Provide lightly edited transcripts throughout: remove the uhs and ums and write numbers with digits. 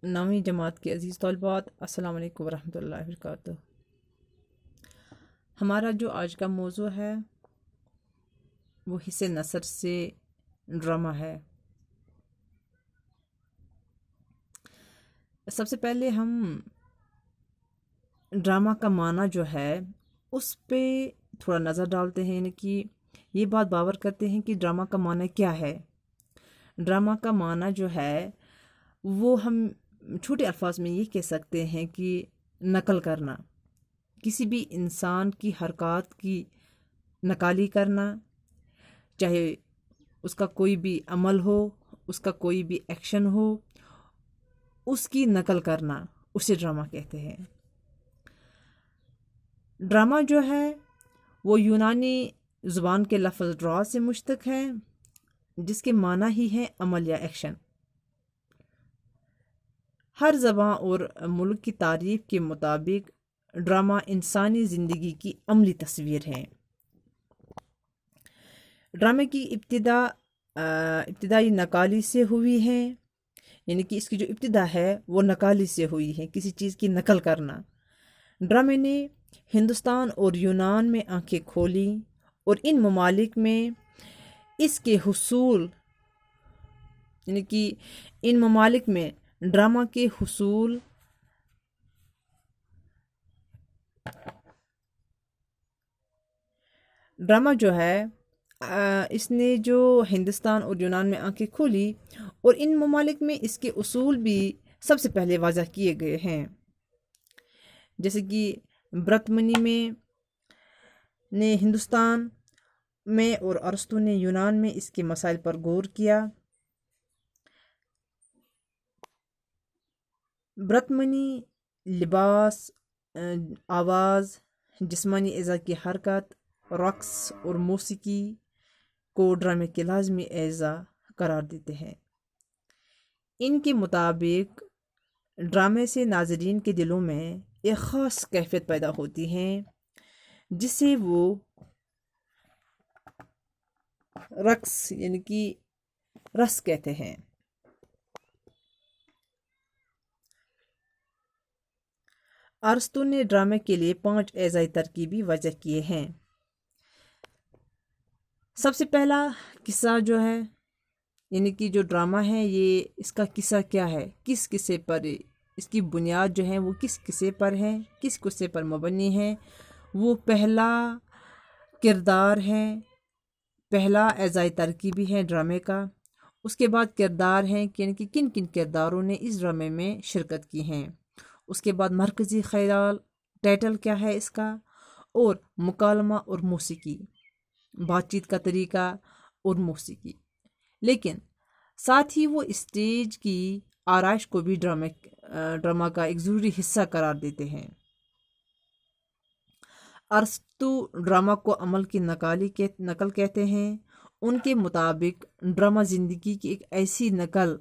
9ویں جماعت کے عزیز طالبات، السلام علیکم ورحمۃ اللہ وبرکاتہ۔ ہمارا جو آج کا موضوع ہے وہ حصہ نثر سے ڈرامہ ہے۔ سب سے پہلے ہم ڈرامہ کا معنی جو ہے اس پہ تھوڑا نظر ڈالتے ہیں، یعنی کہ یہ بات باور کرتے ہیں کہ ڈرامہ کا معنی کیا ہے۔ ڈرامہ کا معنی جو ہے وہ ہم چھوٹے الفاظ میں یہ کہہ سکتے ہیں کہ نقل کرنا، کسی بھی انسان کی حرکات کی نقالی کرنا، چاہے اس کا کوئی بھی عمل ہو، اس کا کوئی بھی ایکشن ہو، اس کی نقل کرنا، اسے ڈرامہ کہتے ہیں۔ ڈرامہ جو ہے وہ یونانی زبان کے لفظ ڈرا سے مشتق ہے، جس کے معنی ہی ہے عمل یا ایکشن۔ ہر زبان اور ملک کی تعریف کے مطابق ڈرامہ انسانی زندگی کی عملی تصویر ہے۔ ڈرامے کی ابتدائی نقالی سے ہوئی ہے، یعنی کہ اس کی جو ابتدا ہے وہ نقالی سے ہوئی ہے، کسی چیز کی نقل کرنا۔ ڈرامے نے ہندوستان اور یونان میں آنکھیں کھولی اور ان ممالک میں اس کے حصول، یعنی کہ ان ممالک میں ڈرامہ کے حصول ڈرامہ جو ہے اس نے جو ہندوستان اور یونان میں آنکھیں کھولی اور ان ممالک میں اس کے اصول بھی سب سے پہلے واضح کیے گئے ہیں، جیسے کہ برتمنی میں نے ہندوستان میں اور ارسطو نے یونان میں اس کے مسائل پر غور کیا۔ برتمنی لباس، آواز، جسمانی اعضاء کی حرکت، رقص اور موسیقی کو ڈرامے کے لازمی اعضاء قرار دیتے ہیں۔ ان کے مطابق ڈرامے سے ناظرین کے دلوں میں ایک خاص کیفیت پیدا ہوتی ہے، جسے وہ رقص یعنی کہ رس کہتے ہیں۔ ارسطو نے ڈرامے کے لیے 5 اعضائی ترکیبی وضع کیے ہیں۔ سب سے پہلا قصہ جو ہے، یعنی کہ جو ڈرامہ ہے یہ اس کا قصہ کیا ہے، کس قصے پر، اس کی بنیاد جو ہے وہ کس قصے پر ہے، کس قصے پر مبنی ہے، وہ پہلا کردار ہے، پہلا اعضائی ترکیبی ہے ڈرامے کا۔ اس کے بعد کردار ہیں کہ یعنی کہ کن کن کرداروں نے اس ڈرامے میں شرکت کی ہیں۔ اس کے بعد مرکزی خیال، ٹائٹل کیا ہے اس کا، اور مکالمہ اور موسیقی، بات چیت کا طریقہ اور موسیقی۔ لیکن ساتھ ہی وہ اسٹیج کی آرائش کو بھی ڈرامہ کا ایک ضروری حصہ قرار دیتے ہیں۔ ارسطو ڈرامہ کو عمل کی نقل کہتے ہیں۔ ان کے مطابق ڈرامہ زندگی کی ایک ایسی نقل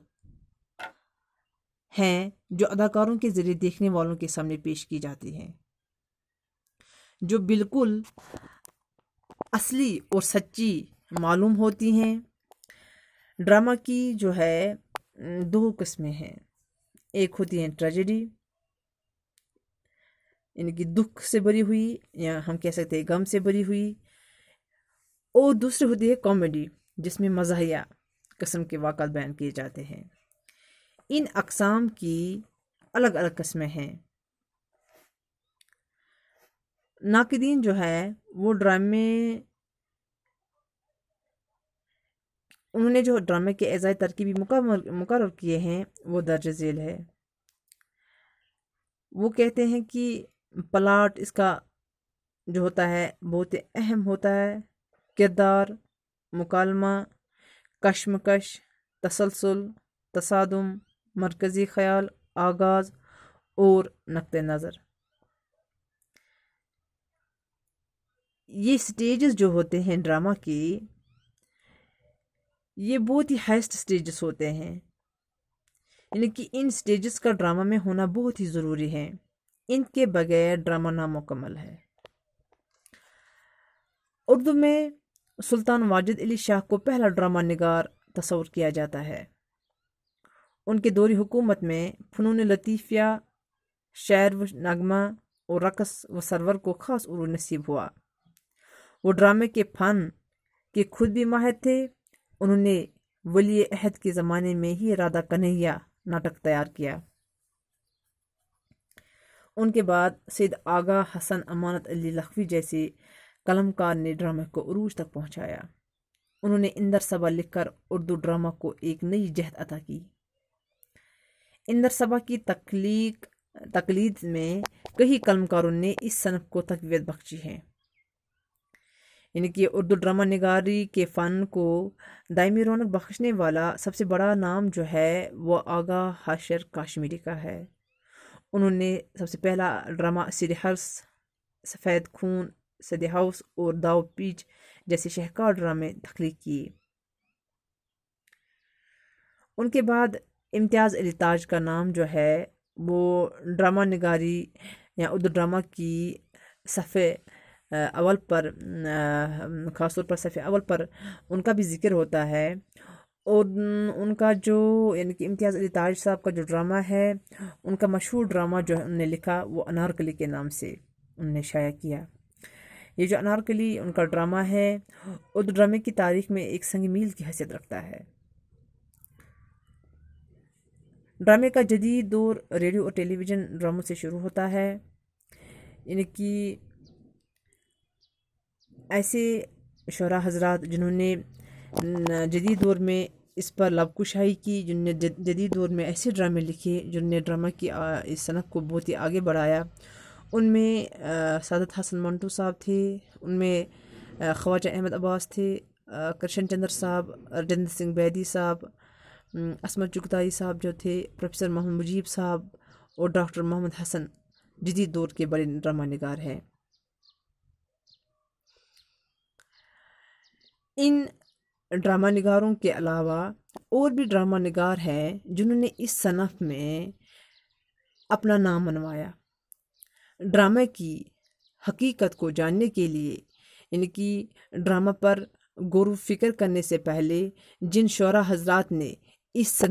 ہے جو اداکاروں کے ذریعے دیکھنے والوں کے سامنے پیش کی جاتی ہے، جو بالکل اصلی اور سچی معلوم ہوتی ہیں۔ ڈرامہ کی جو ہے 2 قسمیں ہیں، ایک ہوتی ہے ٹریجڈی، یعنی کہ دکھ سے بری ہوئی، یا ہم کہہ سکتے ہیں غم سے بری ہوئی، اور دوسری ہوتی ہے کامیڈی، جس میں مزاحیہ قسم کے واقعات بیان کیے جاتے ہیں۔ ان اقسام کی الگ الگ قسمیں ہیں۔ ناقدین جو ہے وہ انہوں نے جو ڈرامے کے اعضائی ترکیبی مقرر کیے ہیں وہ درج ذیل ہے۔ وہ کہتے ہیں کہ پلاٹ اس کا جو ہوتا ہے بہت اہم ہوتا ہے، کردار، مکالمہ، کشمکش، تسلسل، تصادم، مرکزی خیال، آغاز اور نقطہ نظر۔ یہ سٹیجز جو ہوتے ہیں ڈرامہ کی، یہ بہت ہی ہائیسٹ سٹیجز ہوتے ہیں، یعنی کہ ان سٹیجز کا ڈرامہ میں ہونا بہت ہی ضروری ہے، ان کے بغیر ڈرامہ نامکمل ہے۔ اردو میں سلطان واجد علی شاہ کو پہلا ڈرامہ نگار تصور کیا جاتا ہے۔ ان کے دور حکومت میں فنون لطیفہ، شعر و نغمہ اور رقص و سرور کو خاص عروج نصیب ہوا۔ وہ ڈرامے کے فن کے خود بھی ماہر تھے۔ انہوں نے ولی عہد کے زمانے میں ہی رادھا کنہیا ناٹک تیار کیا۔ ان کے بعد سید آغا حسن امانت علی لکھوی جیسے قلمکار نے ڈرامے کو عروج تک پہنچایا۔ انہوں نے اندر صبا لکھ کر اردو ڈرامہ کو ایک نئی جہت عطا کی۔ اندر صبا کی تقلید میں کئی قلمکاروں نے اس صنف کو تقویت بخشی ہے۔ یعنی کہ اردو ڈرامہ نگاری کے فن کو دائمی رونق بخشنے والا سب سے بڑا نام جو ہے وہ آغا حاشر کاشمیری کا ہے۔ انہوں نے سب سے پہلا ڈرامہ اسیر حرس، سفید خون، سدی ہاؤس اور داو پیچ جیسے شہکار ڈرامے تخلیق کیے۔ ان کے بعد امتیاز علی تاج کا نام جو ہے وہ ڈرامہ نگاری یا اردو ڈرامہ کی صفحے اول پر، خاص طور پر صفحے اول پر ان کا بھی ذکر ہوتا ہے۔ اور ان کا جو یعنی کہ امتیاز علی تاج صاحب کا جو ڈرامہ ہے، ان کا مشہور ڈرامہ جو انہوں نے لکھا وہ انارکلی کے نام سے انہوں نے شائع کیا۔ یہ جو انارکلی ان کا ڈرامہ ہے اردو ڈرامے کی تاریخ میں ایک سنگ میل کی حیثیت رکھتا ہے۔ ڈرامے کا جدید دور ریڈیو اور ٹیلی ویژن ڈراموں سے شروع ہوتا ہے۔ یعنی کہ ایسے شعراء حضرات جنہوں نے جدید دور میں اس پر لب کشائی کی، جنہوں نے جدید دور میں ایسے ڈرامے لکھے جنہوں نے ڈرامہ کی اس صنف کو بہت ہی آگے بڑھایا، ان میں سعادت حسن منٹو صاحب تھے، ان میں خواجہ احمد عباس تھے، کرشن چندر صاحب، راجندر سنگھ بیدی صاحب، عصمت چغتائی صاحب جو تھے، پروفیسر محمد مجیب صاحب اور ڈاکٹر محمد حسن جدید دور کے بڑے ڈرامہ نگار ہیں۔ ان ڈرامہ نگاروں کے علاوہ اور بھی ڈرامہ نگار ہیں جنہوں نے اس صنف میں اپنا نام منوایا۔ ڈرامے کی حقیقت کو جاننے کے لیے، یعنی کہ ڈرامہ پر غور و فکر کرنے سے پہلے جن شعراء حضرات نے اس صنف